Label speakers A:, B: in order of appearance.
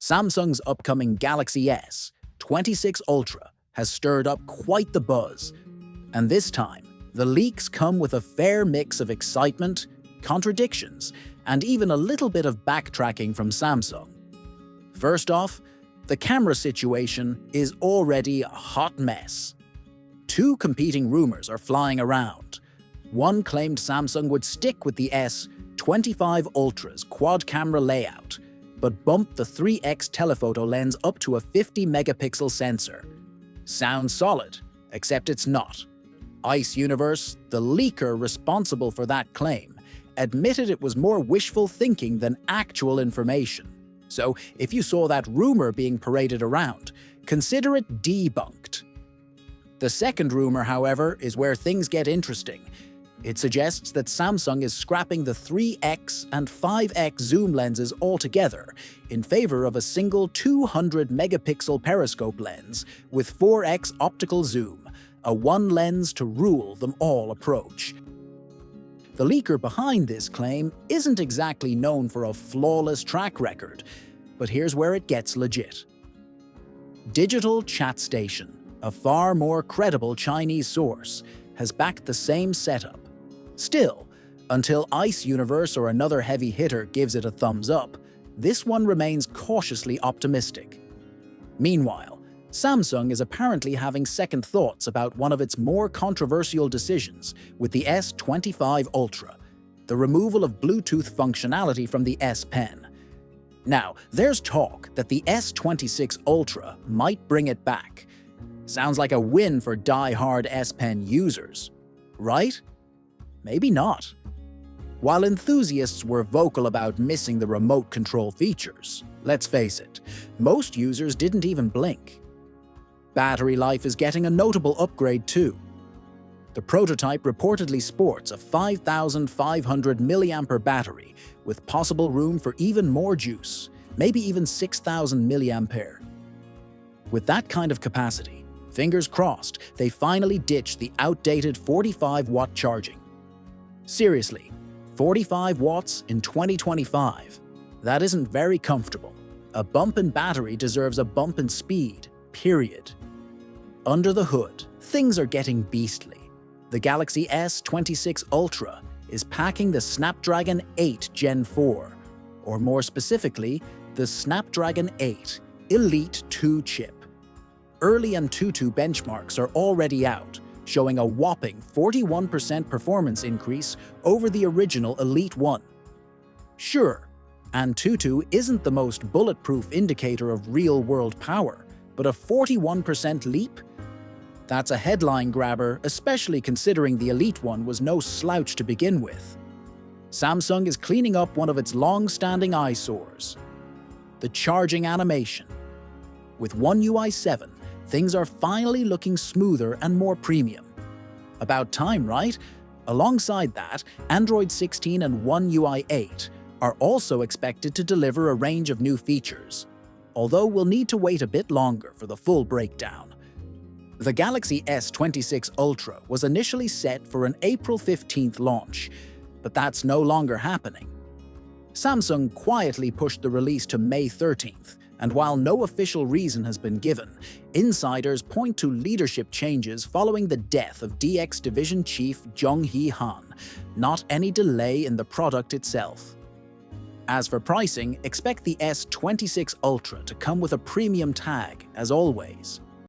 A: Samsung's upcoming Galaxy S26 Ultra has stirred up quite the buzz, and this time, the leaks come with a fair mix of excitement, contradictions, and even a little bit of backtracking from Samsung. First off, the camera situation is already a hot mess. Two competing rumors are flying around. One claimed Samsung would stick with the S25 Ultra's quad-camera layout, but bumped the 3x telephoto lens up to a 50-megapixel sensor. Sounds solid, except it's not. Ice Universe, the leaker responsible for that claim, admitted it was more wishful thinking than actual information. So if you saw that rumor being paraded around, consider it debunked. The second rumor, however, is where things get interesting. It suggests that Samsung is scrapping the 3x and 5x zoom lenses altogether in favor of a single 200-megapixel periscope lens with 4x optical zoom, a one-lens-to-rule-them-all approach. The leaker behind this claim isn't exactly known for a flawless track record, but here's where it gets legit. Digital Chat Station, a far more credible Chinese source, has backed the same setup. Still, until Ice Universe or another heavy hitter gives it a thumbs up, this one remains cautiously optimistic. Meanwhile, Samsung is apparently having second thoughts about one of its more controversial decisions with the S25 Ultra, the removal of Bluetooth functionality from the S Pen. Now, there's talk that the S26 Ultra might bring it back. Sounds like a win for die-hard S Pen users, right? Maybe not. While enthusiasts were vocal about missing the remote control features, let's face it, most users didn't even blink. Battery life is getting a notable upgrade too. The prototype reportedly sports a 5,500 mAh battery with possible room for even more juice, maybe even 6,000 mAh. With that kind of capacity, fingers crossed, they finally ditch the outdated 45-watt charging. Seriously, 45 watts in 2025? That isn't very comfortable. A bump in battery deserves a bump in speed, period. Under the hood, things are getting beastly. The Galaxy S26 Ultra is packing the Snapdragon 8 Gen 4, or more specifically, the Snapdragon 8 Elite 2 chip. Early Antutu benchmarks are already out, showing a whopping 41% performance increase over the original Elite 1. Sure, Antutu isn't the most bulletproof indicator of real-world power, but a 41% leap? That's a headline grabber, especially considering the Elite 1 was no slouch to begin with. Samsung is cleaning up one of its long-standing eyesores: the charging animation. With One UI 7, things are finally looking smoother and more premium. About time, right? Alongside that, Android 16 and One UI 8 are also expected to deliver a range of new features, although we'll need to wait a bit longer for the full breakdown. The Galaxy S26 Ultra was initially set for an April 15th launch, but that's no longer happening. Samsung quietly pushed the release to May 13th, and while no official reason has been given, insiders point to leadership changes following the death of DX Division Chief Jung-hee Han, not any delay in the product itself. As for pricing, expect the S26 Ultra to come with a premium tag, as always.